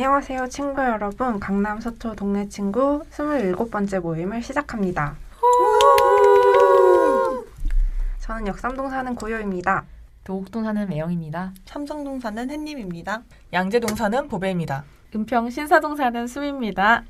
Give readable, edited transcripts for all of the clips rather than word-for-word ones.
안녕하세요 친구 여러분. 강남 서초 동네 친구 27번째 모임을 시작합니다. 저는 역삼동 사는 고요입니다. 도곡동 사는 매영입니다. 삼성동 사는 햇님입니다. 양재동 사는 보배입니다. 은평 신사동 사는 수미입니다.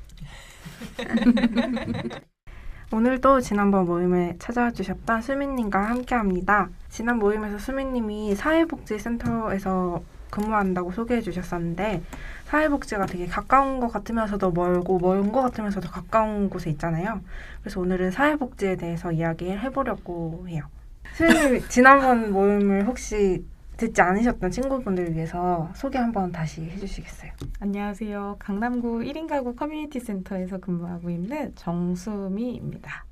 오늘도 지난번 모임에 찾아와 주셨던 수민님과 함께합니다. 지난 모임에서 수민님이 사회복지센터에서 근무한다고 소개해 주셨었는데 사회복지가 되게 가까운 것 같으면서도 멀고 먼 것 같으면서도 가까운 곳에 있잖아요. 그래서 오늘은 사회복지에 대해서 이야기를 해보려고 해요. 수민님 지난번 모임을 혹시 듣지 않으셨던 친구분들을 위해서 소개 한번 다시 해주시겠어요? 안녕하세요. 강남구 1인 가구 커뮤니티 센터에서 근무하고 있는 정수미입니다.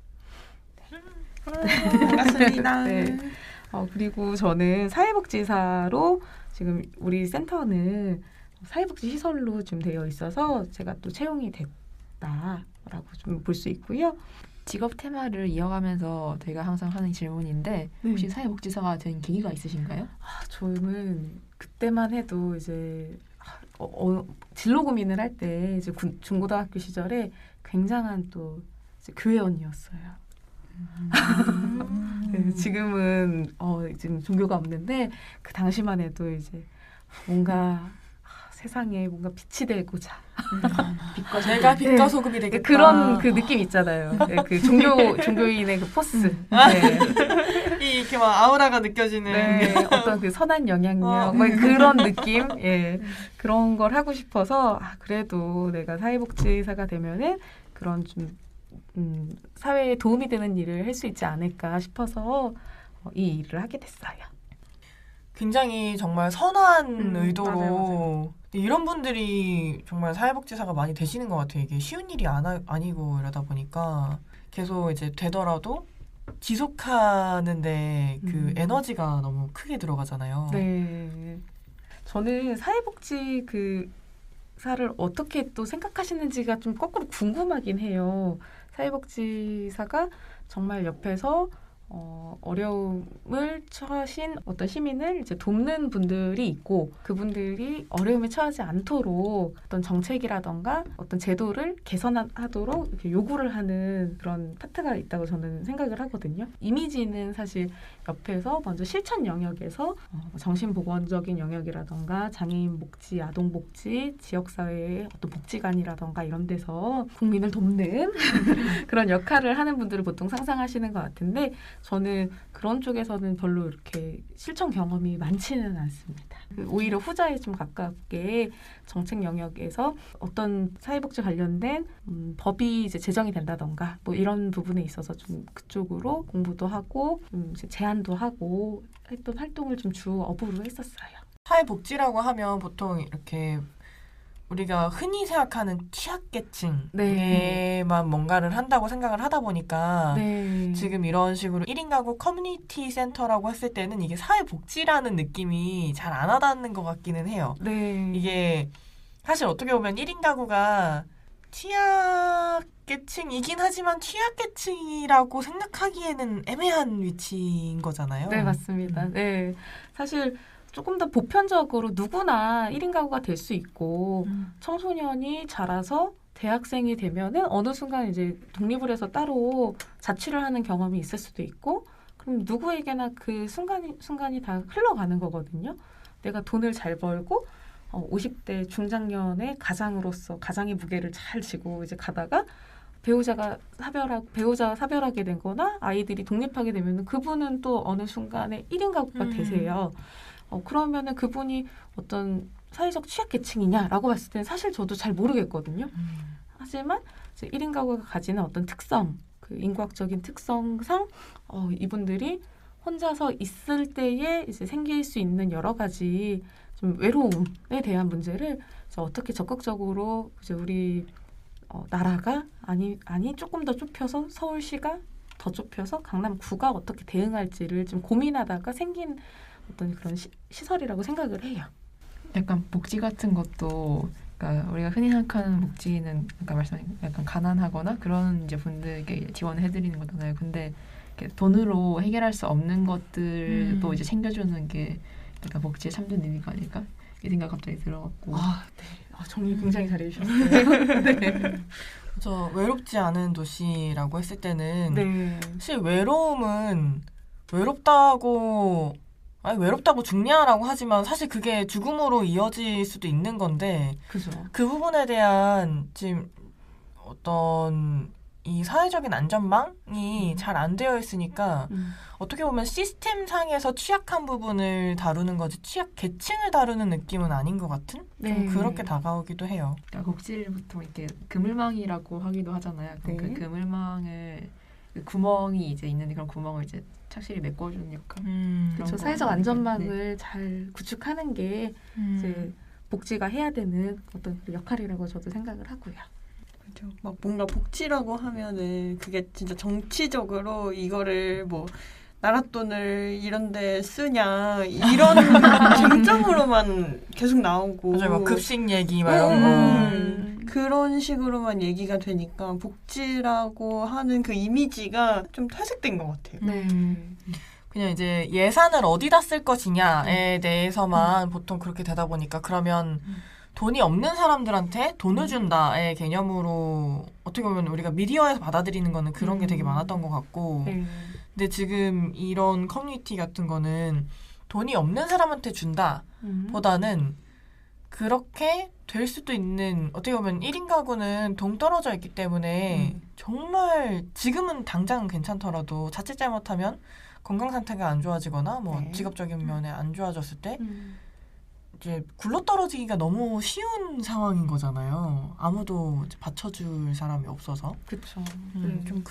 반갑습니다. 네. 그리고 저는 사회복지사로 지금 우리 센터는 사회복지 시설로 좀 되어 있어서 제가 또 채용이 됐다라고 좀 볼 수 있고요. 직업 테마를 이어가면서 저희가 항상 하는 질문인데 혹시 사회복지사가 된 계기가 있으신가요? 저는 그때만 해도 이제 진로 고민을 할 때 이제 중고등학교 시절에 굉장한 또 이제 교회원이었어요. 네, 지금은 지금 종교가 없는데 그 당시만 해도 이제 뭔가 세상에 뭔가 빛이 되고자 제가 빛과 소금이 되겠다. 그런 그 느낌 있잖아요. 네, 그 종교인의 그 포스. 네. 이렇게 막 아우라가 느껴지는. 네, 어떤 그 선한 영향력, 뭐 그런 느낌, 예, 그런 걸 하고 싶어서 그래도 내가 사회복지사가 되면은 그런 좀 사회에 도움이 되는 일을 할 수 있지 않을까 싶어서 이 일을 하게 됐어요. 굉장히 정말 선한 의도로 맞아요. 이런 분들이 정말 사회복지사가 많이 되시는 것 같아요. 이게 쉬운 일이 아니고 이러다 보니까 계속 이제 되더라도 지속하는데 그 에너지가 너무 크게 들어가잖아요. 네, 저는 사회복지 사를 어떻게 또 생각하시는지가 좀 거꾸로 궁금하긴 해요. 사회복지사가 정말 옆에서 어려움을 처하신 어떤 시민을 이제 돕는 분들이 있고 그분들이 어려움에 처하지 않도록 어떤 정책이라던가 어떤 제도를 개선하도록 이렇게 요구를 하는 그런 파트가 있다고 저는 생각을 하거든요. 이미지는 사실 옆에서 먼저 실천 영역에서 정신보건적인 영역이라던가 장애인 복지, 아동 복지, 지역사회의 어떤 복지관이라던가 이런 데서 국민을 돕는 그런 역할을 하는 분들을 보통 상상하시는 것 같은데 저는 그런 쪽에서는 별로 이렇게 실천 경험이 많지는 않습니다. 오히려 후자에 좀 가깝게 정책 영역에서 어떤 사회복지 관련된 법이 이제 제정이 된다던가 뭐 이런 부분에 있어서 좀 그쪽으로 공부도 하고 이제 제안도 하고 했던 활동을 좀 주 업으로 했었어요. 사회복지라고 하면 보통 이렇게 우리가 흔히 생각하는 취약계층에만 뭔가를 한다고 생각을 하다 보니까 지금 이런 식으로 1인 가구 커뮤니티 센터라고 했을 때는 이게 사회복지라는 느낌이 잘 안 와닿는 것 같기는 해요. 이게 사실 어떻게 보면 1인 가구가 취약계층이긴 하지만 취약계층이라고 생각하기에는 애매한 위치인 거잖아요. 네, 맞습니다. 네, 사실 조금 더 보편적으로 누구나 1인 가구가 될 수 있고 청소년이 자라서 대학생이 되면은 어느 순간 이제 독립을 해서 따로 자취를 하는 경험이 있을 수도 있고 그럼 누구에게나 그 순간이 다 흘러가는 거거든요. 내가 돈을 잘 벌고 50대 중장년의 가장으로서 가장의 무게를 잘 지고 이제 가다가 배우자가 사별하게 되거나 아이들이 독립하게 되면은 그분은 또 어느 순간에 1인 가구가 되세요. 그러면은 그분이 어떤 사회적 취약계층이냐라고 봤을 때는 사실 저도 잘 모르겠거든요. 하지만 이제 1인 가구가 가지는 어떤 특성, 그 인과학적인 특성상 이분들이 혼자서 있을 때에 이제 생길 수 있는 여러 가지 좀 외로움에 대한 문제를 어떻게 적극적으로 이제 우리 나라가 아니 조금 더 좁혀서 서울시가 더 좁혀서 강남구가 어떻게 대응할지를 좀 고민하다가 생긴 어떤 그런 시설이라고 생각을 해요. 약간 복지 같은 것도 그러니까 우리가 흔히 생각하는 복지는 아까 말씀하신 약간 가난하거나 그런 이제 분들에게 지원을 해드리는 거잖아요. 근데 이렇게 돈으로 해결할 수 없는 것들도 이제 챙겨주는 게 약간 복지의 참된 의미가 아닐까? 이 생각 갑자기 들어갖고. 네. 정리 굉장히 잘해주셨어요. 네. 저 외롭지 않은 도시라고 했을 때는 네. 사실 외로움은 외롭다고 죽냐라고 하지만 사실 그게 죽음으로 이어질 수도 있는 건데 그죠. 그 부분에 대한 지금 어떤 이 사회적인 안전망이 잘 안 되어 있으니까 어떻게 보면 시스템상에서 취약한 부분을 다루는 거지 계층을 다루는 느낌은 아닌 것 같은? 좀 그렇게 다가오기도 해요. 그러니까 복지를 보통 이렇게 그물망이라고 하기도 하잖아요. 네. 그 그물망을 그 구멍이 이제 있는데 그런 구멍을 이제 착실히 메꿔주는 역할. 그렇죠. 사회적 안전망을 잘 구축하는 게 이제 복지가 해야 되는 어떤 역할이라고 저도 생각을 하고요. 그렇죠. 막 뭔가 복지라고 하면은 그게 진짜 정치적으로 이거를 뭐 나랏돈을 이런데 쓰냐 이런 쟁점으로만 계속 나오고 맞아요. 막 급식 얘기 막 이런 거. 그런 식으로만 얘기가 되니까 복지라고 하는 그 이미지가 좀 퇴색된 것 같아요. 네. 그냥 이제 예산을 어디다 쓸 것이냐에 대해서만 보통 그렇게 되다 보니까 그러면 돈이 없는 사람들한테 돈을 준다의 개념으로 어떻게 보면 우리가 미디어에서 받아들이는 거는 그런 게 되게 많았던 것 같고 근데 지금 이런 커뮤니티 같은 거는 돈이 없는 사람한테 준다 보다는 그렇게 될 수도 있는 어떻게 보면 1인 가구는 동떨어져 있기 때문에 정말 지금은 당장은 괜찮더라도 자칫 잘못하면 건강 상태가 안 좋아지거나 뭐 직업적인 면에 안 좋아졌을 때 이제 굴러떨어지기가 너무 쉬운 상황인 거잖아요. 아무도 받쳐줄 사람이 없어서. 그렇죠. 좀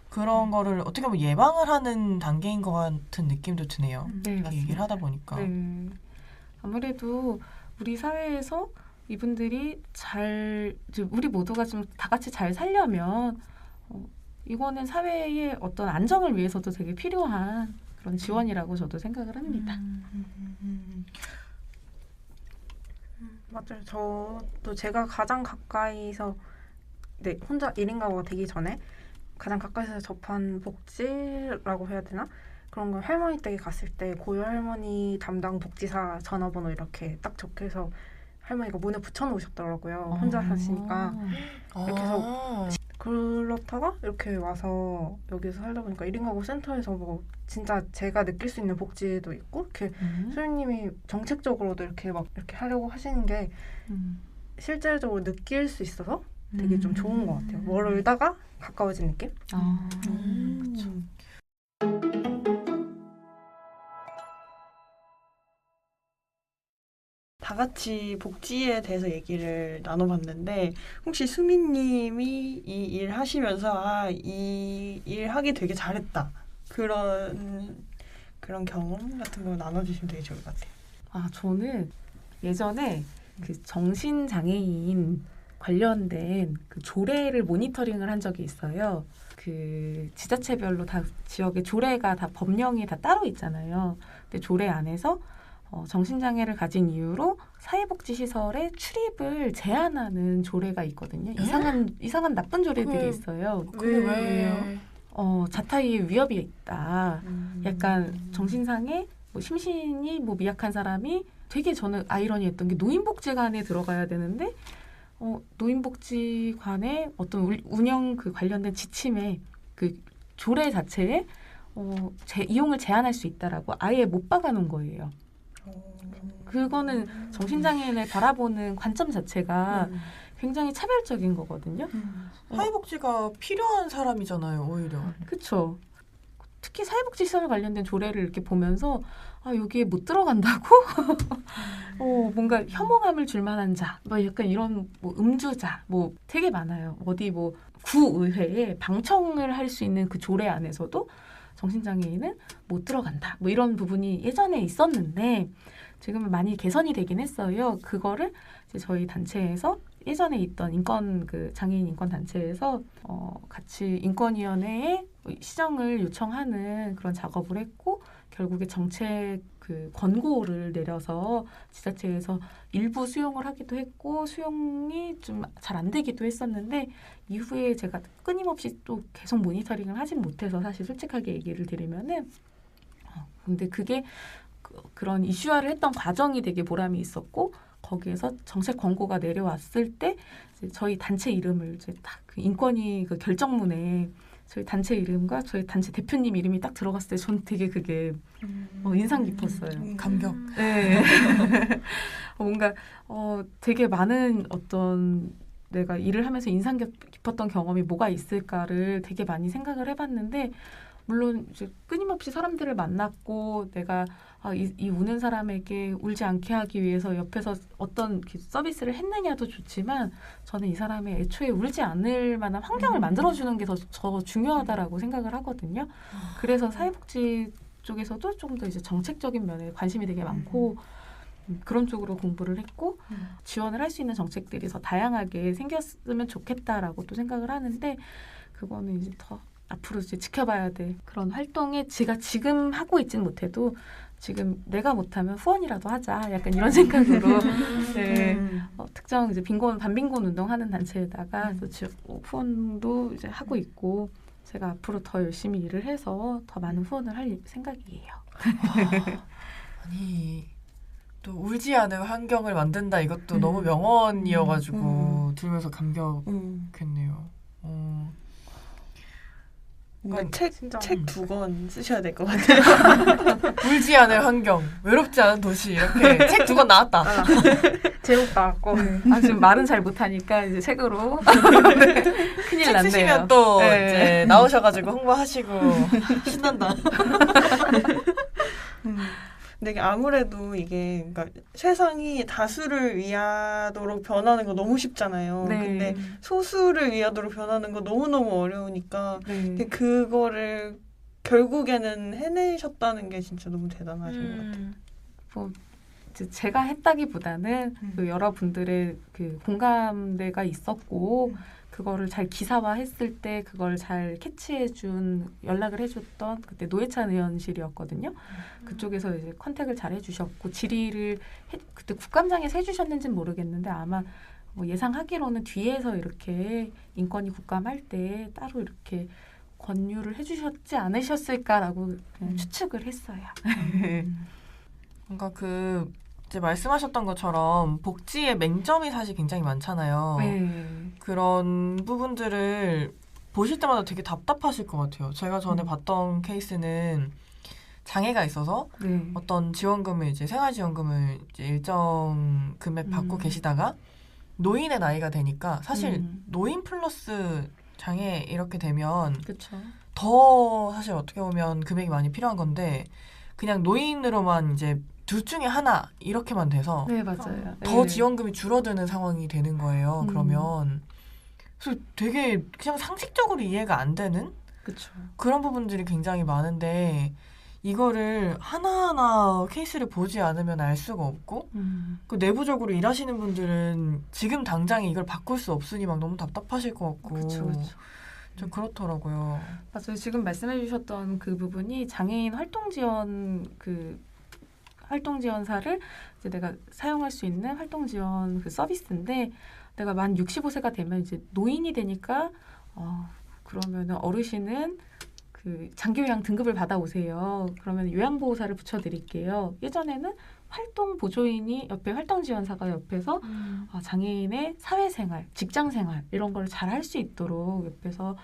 그런 거를 어떻게 보면 예방을 하는 단계인 것 같은 느낌도 드네요. 네, 이렇게 얘기를 하다 보니까. 네. 아무래도 우리 사회에서 이분들이 우리 모두가 좀 다 같이 잘 살려면 이거는 사회의 어떤 안정을 위해서도 되게 필요한 그런 지원이라고 저도 생각을 합니다. 맞아요. 저도 제가 가장 가까이서 혼자 1인 가구가 되기 전에 가장 가까이서 접한 복지라고 해야 되나? 그런 걸 할머니 댁에 갔을 때 고요 할머니 담당 복지사 전화번호 이렇게 딱 적혀서 할머니가 문에 붙여놓으셨더라고요. 혼자 사시니까. 이렇게 해서 그렇다가 이렇게 와서 여기서 살다 보니까 1인 가구 센터에서 뭐 진짜 제가 느낄 수 있는 복지도 있고 이렇게 소유님이 정책적으로도 이렇게 막 이렇게 하려고 하시는 게 실제적으로 느낄 수 있어서 되게 좀 좋은 것 같아요. 멀다가 가까워진 느낌? 그렇죠. 다 같이 복지에 대해서 얘기를 나눠봤는데 혹시 수민님이 이 일 하시면서 이 일 하기 되게 잘했다 그런 경험 같은 거 나눠주시면 되게 좋을 것 같아요. 저는 예전에 그 정신장애인 관련된 그 조례를 모니터링을 한 적이 있어요. 그 지자체별로 다 지역의 조례가 다 법령이 다 따로 있잖아요. 근데 조례 안에서 정신장애를 가진 이유로 사회복지시설에 출입을 제한하는 조례가 있거든요. 이상한 나쁜 조례들이 있어요. 그게 왜요? 자타의 위협이 있다. 약간 정신상에 뭐 심신이 뭐 미약한 사람이 되게 저는 아이러니했던 게 노인복지관에 들어가야 되는데 노인복지관의 어떤 운영 그 관련된 지침에 그 조례 자체에 이용을 제한할 수 있다라고 아예 못 박아놓은 거예요. 그거는 정신장애인을 바라보는 관점 자체가 굉장히 차별적인 거거든요. 사회복지가 필요한 사람이잖아요, 오히려. 그렇죠. 특히 사회복지시설 관련된 조례를 이렇게 보면서 여기에 못 들어간다고? 뭔가 혐오감을 줄 만한 자, 뭐 약간 이런 뭐 음주자, 뭐 되게 많아요. 어디 뭐 구의회에 방청을 할 수 있는 그 조례 안에서도 정신장애인은 못 들어간다. 뭐 이런 부분이 예전에 있었는데 지금은 많이 개선이 되긴 했어요. 그거를 이제 저희 단체에서 예전에 있던 장애인 인권 단체에서 같이 인권위원회에 시정을 요청하는 그런 작업을 했고 결국에 정책 그 권고를 내려서 지자체에서 일부 수용을 하기도 했고 수용이 좀 잘 안 되기도 했었는데 이후에 제가 끊임없이 또 계속 모니터링을 하진 못해서 사실 솔직하게 얘기를 드리면은 근데 그게 그런 이슈화를 했던 과정이 되게 보람이 있었고 거기에서 정책 권고가 내려왔을 때 이제 저희 단체 이름을 이제 딱 그 인권위 그 결정문에 저희 단체 이름과 저희 단체 대표님 이름이 딱 들어갔을 때 전 되게 그게 인상 깊었어요. 감격. 네. 뭔가 되게 많은 어떤 내가 일을 하면서 인상 깊었던 경험이 뭐가 있을까를 되게 많이 생각을 해봤는데 물론 이제 끊임없이 사람들을 만났고 내가 이 우는 사람에게 울지 않게 하기 위해서 옆에서 어떤 서비스를 했느냐도 좋지만 저는 이 사람의 애초에 울지 않을 만한 환경을 만들어주는 게 더 중요하다라고 생각을 하거든요. 그래서 사회복지 쪽에서도 좀 더 이제 정책적인 면에 관심이 되게 많고 그런 쪽으로 공부를 했고 지원을 할 수 있는 정책들이 더 다양하게 생겼으면 좋겠다라고 또 생각을 하는데 그거는 이제 더 앞으로 이제 지켜봐야 돼. 그런 활동에 제가 지금 하고 있지는 못해도 지금 내가 못하면 후원이라도 하자. 약간 이런 생각으로 네, 특정 이제 반빈곤 운동하는 단체에다가 후원도 이제 하고 있고 제가 앞으로 더 열심히 일을 해서 더 많은 후원을 할 생각이에요. 아니 또 울지 않을 환경을 만든다 이것도 너무 명언이어가지고 들으면서 감격했네요. 뭔가 책 2권 쓰셔야 될 것 같아요. 울지 않을 환경, 외롭지 않은 도시 이렇게 책 2권 나왔다. 제목 나왔고 지금 말은 잘 못하니까 이제 책으로 큰일 났네요. 책 쓰시면 또 이제 나오셔가지고 홍보하시고 신난다. 근데 아무래도 이게 그러니까 세상이 다수를 위하도록 변하는 거 너무 쉽잖아요. 네. 근데 소수를 위하도록 변하는 거 너무너무 어려우니까 근데 그거를 결국에는 해내셨다는 게 진짜 너무 대단하신 것 같아요. 뭐 제가 했다기보다는 그 여러분들의 그 공감대가 있었고 그거를 잘 기사화했을 때 그걸 잘 캐치해준 연락을 해줬던 그때 노회찬 의원실이었거든요. 그쪽에서 이제 컨택을 잘 해주셨고 질의를 그때 국감장에서 해주셨는지는 모르겠는데 아마 뭐 예상하기로는 뒤에서 이렇게 인권위 국감할 때 따로 이렇게 권유를 해주셨지 않으셨을까라고 그냥 추측을 했어요. 뭔가 이제 말씀하셨던 것처럼 복지의 맹점이 사실 굉장히 많잖아요. 그런 부분들을 보실 때마다 되게 답답하실 것 같아요. 제가 전에 봤던 케이스는 장애가 있어서 어떤 지원금을 이제 생활지원금을 이제 일정 금액 받고 계시다가 노인의 나이가 되니까 사실 노인 플러스 장애 이렇게 되면 더 사실 어떻게 보면 금액이 많이 필요한 건데 그냥 노인으로만 이제 둘 중에 하나 이렇게만 돼서 맞아요. 더 지원금이 줄어드는 상황이 되는 거예요. 그러면 그래서 되게 그냥 상식적으로 이해가 안 되는 그런 부분들이 굉장히 많은데 이거를 하나하나 케이스를 보지 않으면 알 수가 없고 그 내부적으로 일하시는 분들은 지금 당장에 이걸 바꿀 수 없으니 막 너무 답답하실 것 같고 좀 그렇더라고요. 맞아요. 지금 말씀해 주셨던 그 부분이 장애인 활동 지원사를 이제 내가 사용할 수 있는 활동 지원 그 서비스인데 내가 만 65세가 되면 이제 노인이 되니까 그러면은 어르신은 그 장기 요양 등급을 받아오세요. 그러면 요양보호사를 붙여드릴게요. 예전에는 활동 보조인이 옆에 활동 지원사가 옆에서 장애인의 사회생활, 직장생활 이런 걸 잘 할 수 있도록 옆에서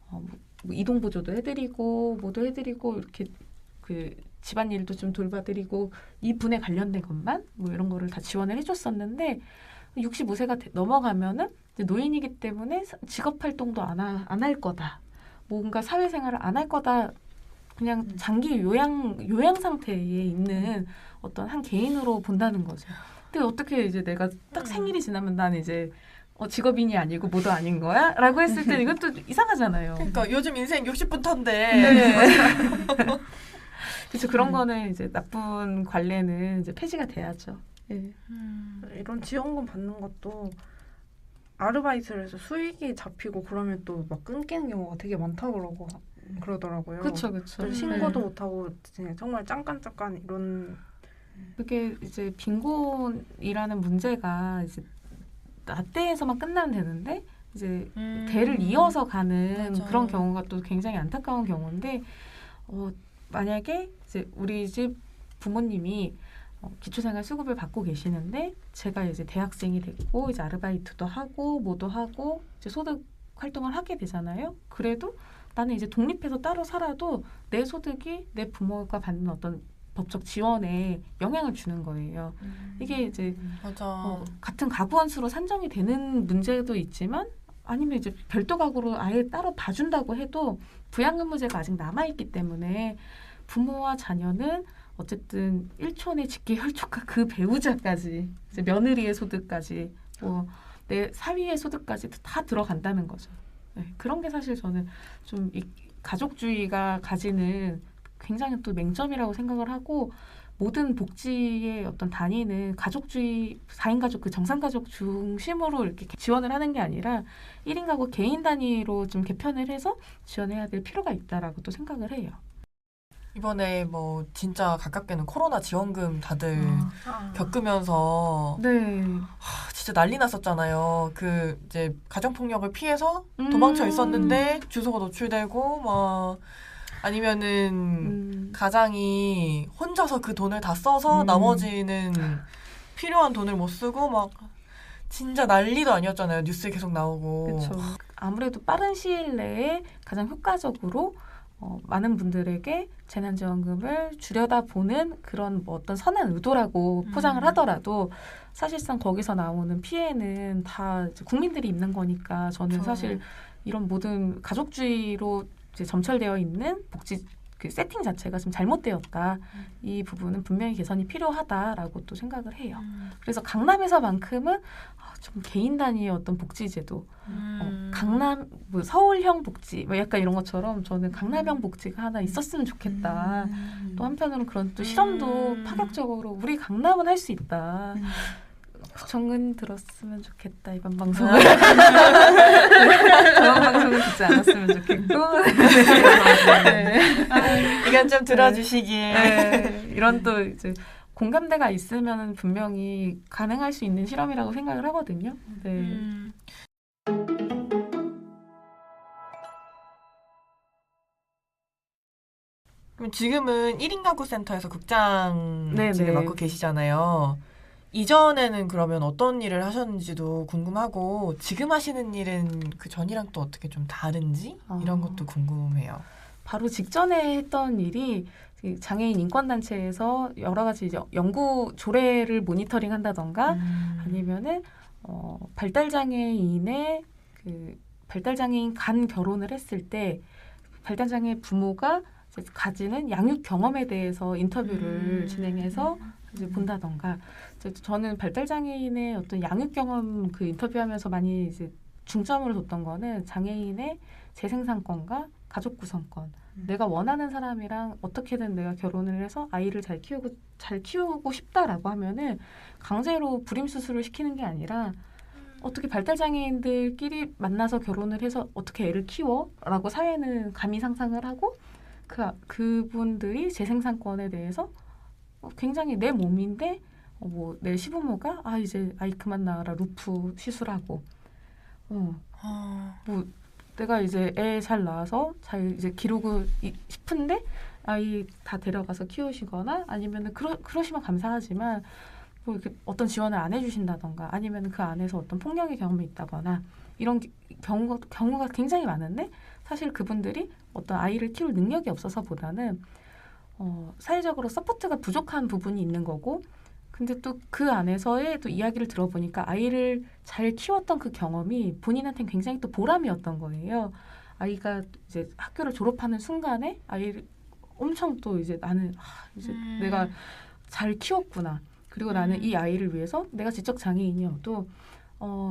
뭐 이동 보조도 해드리고 뭐도 해드리고 이렇게 그 집안일도 좀 돌봐드리고 이 분에 관련된 것만 뭐 이런 거를 다 지원을 해줬었는데 65세가 넘어가면은 이제 노인이기 때문에 직업 활동도 안 할 거다. 뭔가 사회생활을 안 할 거다. 그냥 장기 요양 상태에 있는 어떤 한 개인으로 본다는 거죠. 근데 어떻게 이제 내가 딱 생일이 지나면 난 이제 직업인이 아니고 뭐도 아닌 거야? 라고 했을 때 이것도 이상하잖아요. 그러니까 요즘 인생 60분 턴데. 그렇죠. 그런 거는 이제 나쁜 관례는 이제 폐지가 돼야죠. 이런 지원금 받는 것도 아르바이트를 해서 수익이 잡히고 그러면 또 막 끊기는 경우가 되게 많다고 그러더라고요. 그렇죠. 신고도 못하고 정말 잠깐 이런 그게 이제 빈곤이라는 문제가 이제 라떼에서만 끝나면 되는데 이제 대를 이어서 가는 그런 경우가 또 굉장히 안타까운 경우인데 만약에 이제 우리 집 부모님이 기초생활수급을 받고 계시는데 제가 이제 대학생이 됐고 이제 아르바이트도 하고 뭐도 하고 이제 소득 활동을 하게 되잖아요. 그래도 나는 이제 독립해서 따로 살아도 내 소득이 내 부모가 받는 어떤 법적 지원에 영향을 주는 거예요. 이게 이제 맞아. 같은 가구원 수로 산정이 되는 문제도 있지만 아니면 이제 별도 가구로 아예 따로 봐준다고 해도 부양의무제가 아직 남아있기 때문에 부모와 자녀는 어쨌든 일촌의 직계혈족과 그 배우자까지 이제 며느리의 소득까지 뭐 내 사위의 소득까지 다 들어간다는 거죠. 네, 그런 게 사실 저는 좀 이 가족주의가 가지는 굉장히 또 맹점이라고 생각을 하고 모든 복지의 어떤 단위는 가족주의 4인 가족 그 정상가족 중심으로 이렇게 지원을 하는 게 아니라 1인 가구 개인 단위로 좀 개편을 해서 지원해야 될 필요가 있다라고 또 생각을 해요. 이번에 뭐 진짜 가깝게는 코로나 지원금 다들 겪으면서 네. 진짜 난리 났었잖아요. 그 이제 가정폭력을 피해서 도망쳐 있었는데 주소가 노출되고 막 아니면은 가장이 혼자서 그 돈을 다 써서 나머지는 필요한 돈을 못 쓰고 막 진짜 난리도 아니었잖아요. 뉴스에 계속 나오고. 그렇죠. 아무래도 빠른 시일 내에 가장 효과적으로 많은 분들에게 재난지원금을 줄여다보는 그런 뭐 어떤 선한 의도라고 포장을 하더라도 사실상 거기서 나오는 피해는 다 이제 국민들이 입는 거니까 저는 그렇죠. 사실 이런 모든 가족주의로 이제 점철되어 있는 복지 그 세팅 자체가 좀 잘못되었다. 이 부분은 분명히 개선이 필요하다라고 또 생각을 해요. 그래서 강남에서만큼은 좀 개인 단위의 어떤 복지제도, 강남 뭐 서울형 복지, 뭐 약간 이런 것처럼 저는 강남형 복지가 하나 있었으면 좋겠다. 또 한편으로는 그런 또 실험도 파격적으로 우리 강남은 할 수 있다. 구청은 들었으면 좋겠다 이번 방송을. 저번 방송은 듣지 않았으면 좋겠고. 네. 이건 좀 들어주시길. 네. 이런 또 이제 공감대가 있으면 분명히 가능할 수 있는 실험이라고 생각을 하거든요. 네. 그럼 지금은 1인 가구 센터에서 국장 네네. 지금 맡고 계시잖아요. 이전에는 그러면 어떤 일을 하셨는지도 궁금하고 지금 하시는 일은 그 전이랑 또 어떻게 좀 다른지 이런 것도 궁금해요. 바로 직전에 했던 일이 장애인 인권단체에서 여러 가지 이제 연구 조례를 모니터링 한다던가 아니면은 발달장애인의 그 발달장애인 간 결혼을 했을 때 발달장애 부모가 이제 가지는 양육 경험에 대해서 인터뷰를 진행해서 이제 본다던가 저는 발달장애인의 어떤 양육 경험 그 인터뷰하면서 많이 이제 중점을 뒀던 거는 장애인의 재생산권과 가족 구성권 내가 원하는 사람이랑 어떻게든 내가 결혼을 해서 아이를 잘 키우고 싶다라고 하면은 강제로 불임 수술을 시키는 게 아니라 어떻게 발달장애인들끼리 만나서 결혼을 해서 어떻게 애를 키워라고 사회는 감히 상상을 하고 그분들이 재생산권에 대해서 굉장히 내 몸인데 뭐 내 시부모가 이제 아이 그만 낳아라 루프 시술하고 뭐 내가 이제 애 잘 낳아서 잘 이제 기르고 싶은데 아이 다 데려가서 키우시거나 아니면은 그러시면 감사하지만 뭐 이렇게 어떤 지원을 안 해주신다던가 아니면 그 안에서 어떤 폭력의 경험이 있다거나 이런 경우가 굉장히 많은데 사실 그분들이 어떤 아이를 키울 능력이 없어서보다는 사회적으로 서포트가 부족한 부분이 있는 거고 근데 또 그 안에서의 또 이야기를 들어보니까 아이를 잘 키웠던 그 경험이 본인한테는 굉장히 또 보람이었던 거예요. 아이가 이제 학교를 졸업하는 순간에 아이를 엄청 또 이제 나는 이제 내가 잘 키웠구나. 그리고 나는 이 아이를 위해서 내가 지적 장애인이어도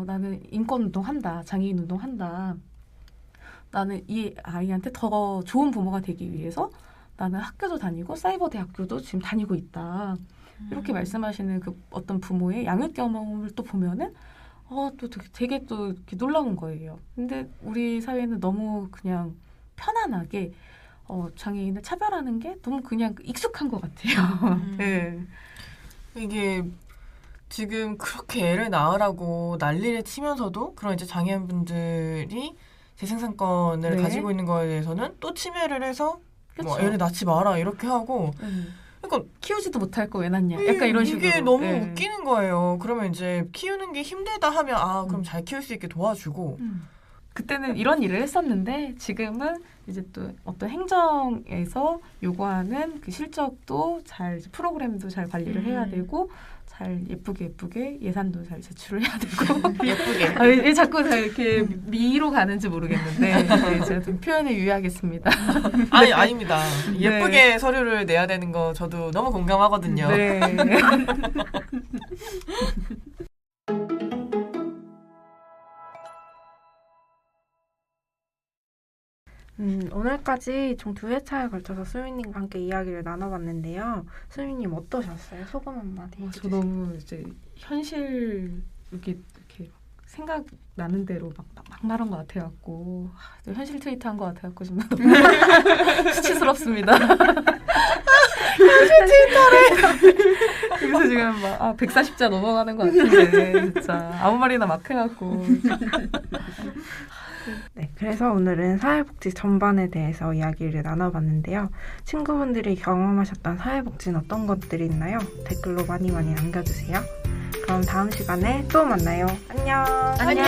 나는 인권 운동한다. 장애인 운동한다. 나는 이 아이한테 더 좋은 부모가 되기 위해서 나는 학교도 다니고 사이버 대학교도 지금 다니고 있다. 이렇게 말씀하시는 그 어떤 부모의 양육 경험을 또 보면은 또 되게 또 이렇게 놀라운 거예요. 근데 우리 사회는 너무 그냥 편안하게 장애인을 차별하는 게 너무 그냥 익숙한 것 같아요. 네. 이게 지금 그렇게 애를 낳으라고 난리를 치면서도 그런 이제 장애인분들이 재생산권을 가지고 있는 거에 대해서는 또 침해를 해서 뭐 애를 낳지 마라 이렇게 하고 키우지도 못할 거 왜 낳냐. 약간 이런 식으로. 이게 너무 웃기는 거예요. 그러면 이제 키우는 게 힘들다 하면 그럼 잘 키울 수 있게 도와주고. 그때는 이런 일을 했었는데 지금은 이제 또 어떤 행정에서 요구하는 그 실적도 잘 프로그램도 잘 관리를 해야 되고 잘 예쁘게 예산도 잘 제출을 해야 되고 예쁘게. 왜 자꾸 다 이렇게 미로 가는지 모르겠는데 네, 제가 좀 표현에 유의하겠습니다. 아닙니다. 예쁘게 서류를 내야 되는 거 저도 너무 공감하거든요. 네. 오늘까지 총 2회차에 걸쳐서 수민님과 함께 이야기를 나눠봤는데요. 수민님 어떠셨어요? 소감 한마디 저 너무 이제 현실 이렇게 생각 나는 대로 막 말한 것 같아갖고 현실 트위트 한 것 같아갖고 지금 너무 수치스럽습니다. 현실 트위터래. 그래서 지금 막 140자 넘어가는 것 같은데 진짜 아무 말이나 막 해갖고. 네, 그래서 오늘은 사회복지 전반에 대해서 이야기를 나눠봤는데요. 친구분들이 경험하셨던 사회복지는 어떤 것들이 있나요? 댓글로 많이 남겨주세요. 그럼 다음 시간에 또 만나요. 안녕. 안녕.